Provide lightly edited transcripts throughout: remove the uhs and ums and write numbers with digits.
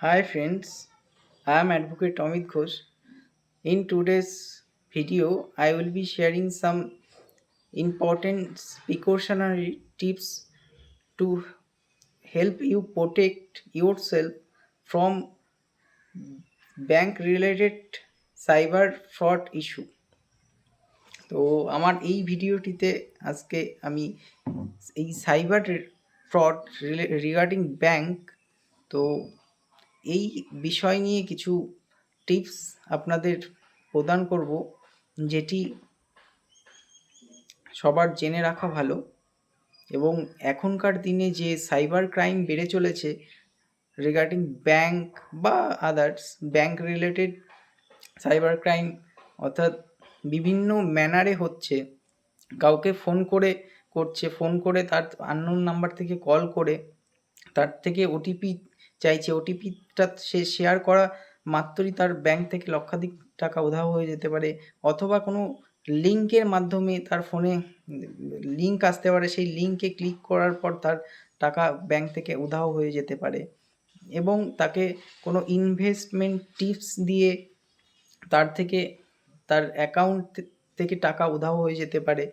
Hi friends, I am Advocate Amit Ghosh. In today's video, I will be sharing some important precautionary tips to help you protect yourself from bank related cyber fraud issue. তো আমার এই ভিডিওটিতে আজকে আমি এই cyber fraud regarding bank, তো এই বিষয় নিয়ে কিছু টিপস আপনাদের প্রদান করব, যেটি সবার জেনে রাখা ভালো। এবং এখনকার দিনে যে সাইবার ক্রাইম বেড়ে চলেছে রিগার্ডিং ব্যাংক বা others bank related cyber crime, অর্থাৎ বিভিন্ন ম্যানারে হচ্ছে। কাউকে ফোন করছে, ফোন করে তার আননোন নাম্বার থেকে কল করে তার থেকে ওটিপি চাইছে। ওটিপিটা সে শেয়ার করা মাত্রই তার ব্যাংক থেকে লক্ষাধিক টাকা উধাও হয়ে যেতে পারে, অথবা কোনো লিঙ্কের মাধ্যমে তার ফোনে লিঙ্ক আসতে পারে, সেই লিঙ্কে ক্লিক করার পর তার টাকা ব্যাংক থেকে উধাও হয়ে যেতে পারে। এবং তাকে কোনো ইনভেস্টমেন্ট টিপস দিয়ে তার অ্যাকাউন্ট থেকে টাকা উধাও হয়ে যেতে পারে,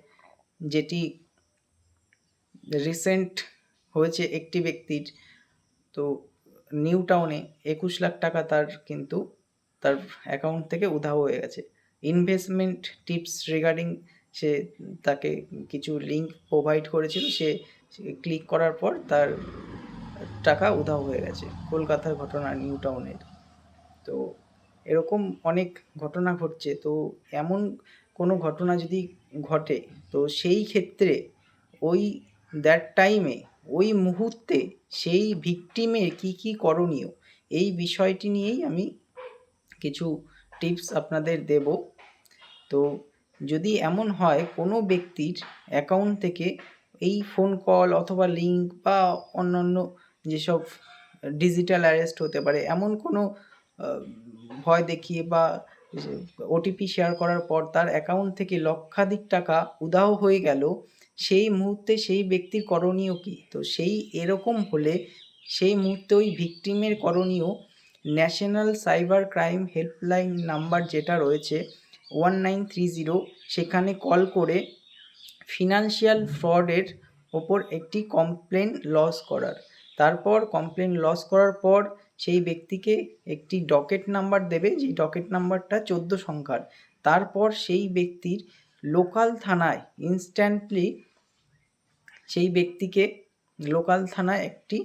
যেটি রিসেন্ট হয়েছে একটি ব্যক্তির। তো নিউ টাউনে ২১ লাখ টাকা তার অ্যাকাউন্ট থেকে উধাও হয়ে গেছে। ইনভেস্টমেন্ট টিপস রিগার্ডিং সে তাকে কিছু লিঙ্ক প্রোভাইড করেছিল, সে ক্লিক করার পর তার টাকা উধাও হয়ে গেছে। কলকাতার ঘটনা, নিউ টাউনের। তো এরকম অনেক ঘটনা ঘটছে। তো এমন কোনো ঘটনা যদি ঘটে, তো সেই ক্ষেত্রে ওই টাইমে, ওই মুহূর্তে সেই ভিকটিমের কী করণীয়, এই বিষয়টি নিয়েই আমি কিছু টিপস আপনাদের দেব। তো যদি এমন হয় কোনো ব্যক্তির অ্যাকাউন্ট থেকে এই ফোন কল অথবা লিঙ্ক বা অন্যান্য যেসব ডিজিটাল অ্যারেস্ট হতে পারে, এমন কোনো ভয় দেখিয়ে বা ওটিপি শেয়ার করার পর তার অ্যাকাউন্ট থেকে লক্ষাধিক টাকা উধাও হয়ে গেল, সেই মুহূর্তে সেই ব্যক্তির করণীয় কী? তো এরকম হলে সেই মুহূর্তে ওই ভিকটিমের করণীয়, national cyber crime helpline number যেটা রয়েছে 1930, সেখানে কল করে ফিনান্সিয়াল ফ্রডের ওপর একটি কমপ্লেন লজ করার। তারপর কমপ্লেন লজ করার পর সেই ব্যক্তিকে একটি ডকেট নাম্বার দেবে, যেই ডকেট নাম্বারটা 14 সংখ্যার। তারপর সেই ব্যক্তির লোকাল থানায় ইনস্ট্যান্টলি সেই ব্যক্তিকে লোকাল থানায় একটি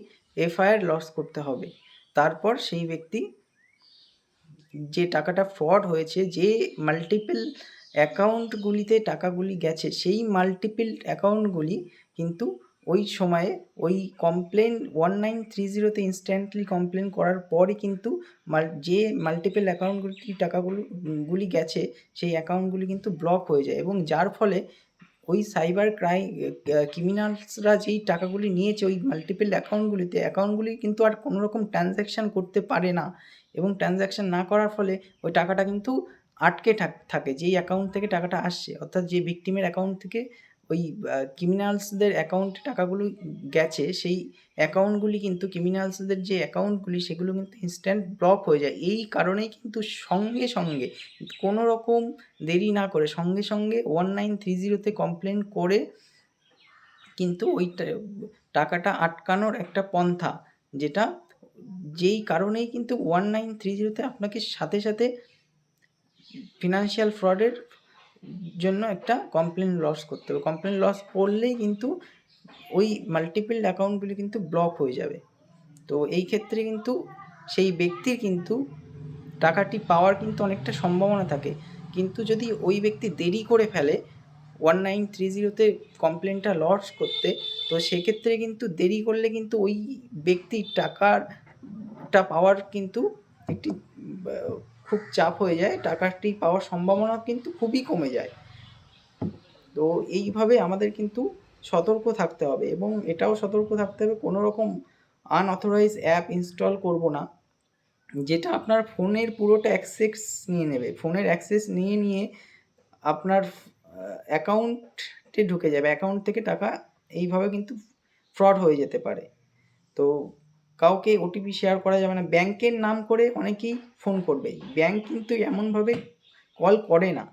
এফআইআর লজ করতে হবে। তারপর সেই ব্যক্তি, যে টাকাটা ফ্রড হয়েছে, যে মাল্টিপল অ্যাকাউন্টগুলিতে টাকাগুলি গেছে, সেই মাল্টিপল অ্যাকাউন্টগুলি কিন্তু ওই সময়ে ওই কমপ্লেন 1930 ইনস্ট্যান্টলি কমপ্লেন করার পরই কিন্তু যে মাল্টিপল অ্যাকাউন্টগুলি টাকাগুলি গেছে, সেই অ্যাকাউন্টগুলি কিন্তু ব্লক হয়ে যায়। এবং যার ফলে ওই সাইবার ক্রিমিনালসরা যেই টাকাগুলি নিয়েছে ওই মাল্টিপল অ্যাকাউন্টগুলি কিন্তু আর কোনো রকম ট্রানজ্যাকশান করতে পারে না। এবং ট্রানজ্যাকশান না করার ফলে ওই টাকাটা কিন্তু আটকে থাকে যেই অ্যাকাউন্ট থেকে টাকাটা আসছে, অর্থাৎ যে ভিকটিমের অ্যাকাউন্ট থেকে ওই ক্রিমিনালসদের অ্যাকাউন্টে টাকাগুলো গেছে, সেই অ্যাকাউন্টগুলি কিন্তু ক্রিমিনালসদের যে অ্যাকাউন্টগুলি সেগুলো কিন্তু ইনস্ট্যান্ট ব্লক হয়ে যায়। এই কারণেই কিন্তু সঙ্গে সঙ্গে, কোনো রকম দেরি না করে সঙ্গে সঙ্গে 1930 কমপ্লেন করে কিন্তু ওই টাকাটা আটকানোর একটা পন্থা, যেই কারণেই কিন্তু 1930 আপনাকে সাথে সাথে ফিনান্সিয়াল ফ্রডের জন্য একটা কমপ্লেন লজ করতে হবে। কমপ্লেন লজ করলেই কিন্তু ওই মাল্টিপল অ্যাকাউন্টগুলি কিন্তু ব্লক হয়ে যাবে। তো এই ক্ষেত্রে কিন্তু সেই ব্যক্তির কিন্তু টাকাটি পাওয়ার কিন্তু অনেকটা সম্ভাবনা থাকে। কিন্তু যদি ওই ব্যক্তি দেরি করে ফেলে 1930 কমপ্লেনটা লজ করতে, তো সেক্ষেত্রে কিন্তু দেরি করলে কিন্তু ওই ব্যক্তির টাকাটা পাওয়ার কিন্তু একটি খুব চাপ হয়ে যায়, টাকাটি পাওয়ার সম্ভাবনা কিন্তু খুবই কমে যায়। তো এইভাবে আমাদের কিন্তু সতর্ক থাকতে হবে, এবং এটাও সতর্ক থাকতে হবে কোনো রকম আনঅথরাইজ অ্যাপ ইনস্টল করব না, যেটা আপনার ফোনের পুরোটা অ্যাক্সেস নিয়ে নেবে। ফোনের অ্যাক্সেস নিয়ে আপনার অ্যাকাউন্টে ঢুকে যাবে, অ্যাকাউন্ট থেকে টাকা এইভাবে কিন্তু ফ্রড হয়ে যেতে পারে। তো কাউকে ওটিপি শেয়ার করা যাবে না। ব্যাংকের নাম করে অনেকেই ফোন করবে, ব্যাংক কিন্তু এমনভাবে কল করে না।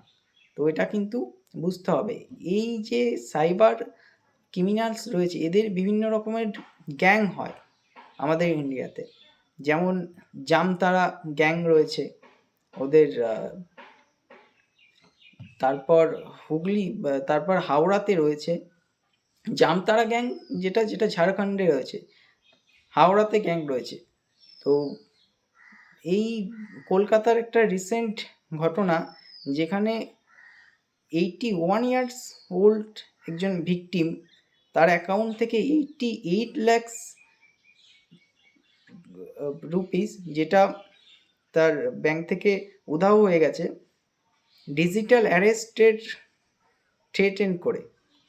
তো এটা কিন্তু বুঝতে হবে। এই যে সাইবার ক্রিমিনালস রয়েছে, এদের বিভিন্ন রকমের গ্যাং হয় আমাদের ইন্ডিয়াতে। যেমন জামতারা গ্যাং রয়েছে ওদের, তারপর হুগলি, তারপর হাওড়াতে রয়েছে জামতারা গ্যাং, যেটা যেটা ঝাড়খণ্ডে রয়েছে। হাওড়াতে গ্যাং রয়েছে। তো এই কলকাতার একটা রিসেন্ট ঘটনা, যেখানে 81 ইয়ার্স ওল্ড একজন ভিকটিম, তার অ্যাকাউন্ট থেকে 88 lakhs রুপিস, যেটা তার ব্যাংক থেকে উধাও হয়ে গেছে, ডিজিটাল অ্যারেস্টের থ্রেটেন করে,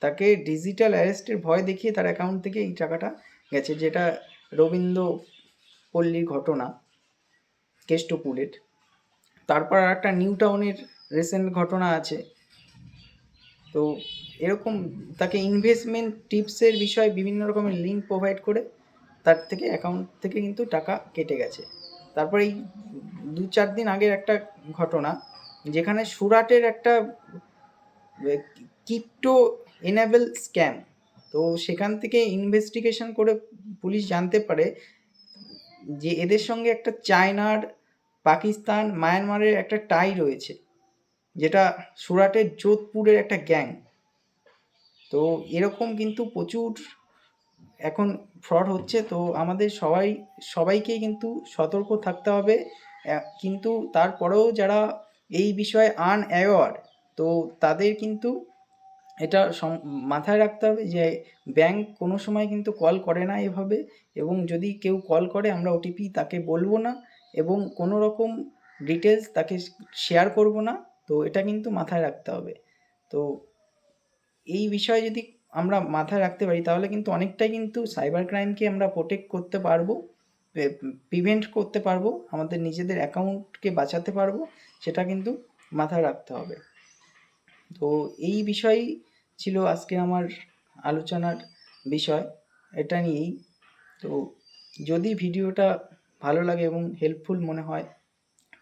তাকে ডিজিটাল অ্যারেস্টের ভয় দেখিয়ে তার অ্যাকাউন্ট থেকে এই টাকাটা গেছে, যেটা রবীন্দ্র পল্লীর ঘটনা, কেষ্টপুরের। তারপর আর একটা নিউ টাউনের রিসেন্ট ঘটনা আছে। তো এরকম তাকে ইনভেস্টমেন্ট টিপসের বিষয়ে বিভিন্ন রকমের লিঙ্ক প্রোভাইড করে তার থেকে অ্যাকাউন্ট থেকে কিন্তু টাকা কেটে গেছে। তারপর এই 2-4 দিন আগের একটা ঘটনা, যেখানে সুরাটের একটা ক্রিপ্টো এনেবল স্ক্যাম। তো সেখান থেকে ইনভেস্টিগেশন করে পুলিশ জানতে পারে যে এদের সঙ্গে একটা চায়নার, পাকিস্তান, মায়ানমারের একটা টাই রয়েছে, যেটা সুরাটের যোধপুরের একটা গ্যাং। তো এরকম কিন্তু প্রচুর এখন ফ্রড হচ্ছে। তো আমাদের সবাইকেই কিন্তু সতর্ক থাকতে হবে। কিন্তু তারপরেও যারা এই বিষয়ে আনঅ্যাওয়ার, তো তাদের কিন্তু এটা মাথায় রাখতে হবে যে ব্যাংক কোনো সময় কিন্তু কল করে না এভাবে, এবং যদি কেউ কল করে আমরা ওটিপি তাকে বলবো না, এবং কোনো রকম ডিটেলস তাকে শেয়ার করব না। তো এটা কিন্তু মাথায় রাখতে হবে। তো এই বিষয়ে যদি আমরা মাথায় রাখতে পারি, তাহলে কিন্তু অনেকটাই কিন্তু সাইবার ক্রাইমকে আমরা প্রোটেক্ট করতে পারবো, প্রিভেন্ট করতে পারবো, আমাদের নিজেদের অ্যাকাউন্টকে বাঁচাতে পারবো। সেটা কিন্তু মাথায় রাখতে হবে। তো এই বিষয়ই ছিল আজকে আমার আলোচনার বিষয়, এটা নিয়েই। তো যদি ভিডিওটা ভালো লাগে এবং হেল্পফুল মনে হয়,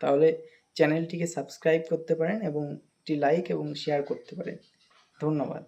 তাহলে চ্যানেলটিকে সাবস্ক্রাইব করতে পারেন এবং একটি লাইক এবং শেয়ার করতে পারেন। ধন্যবাদ।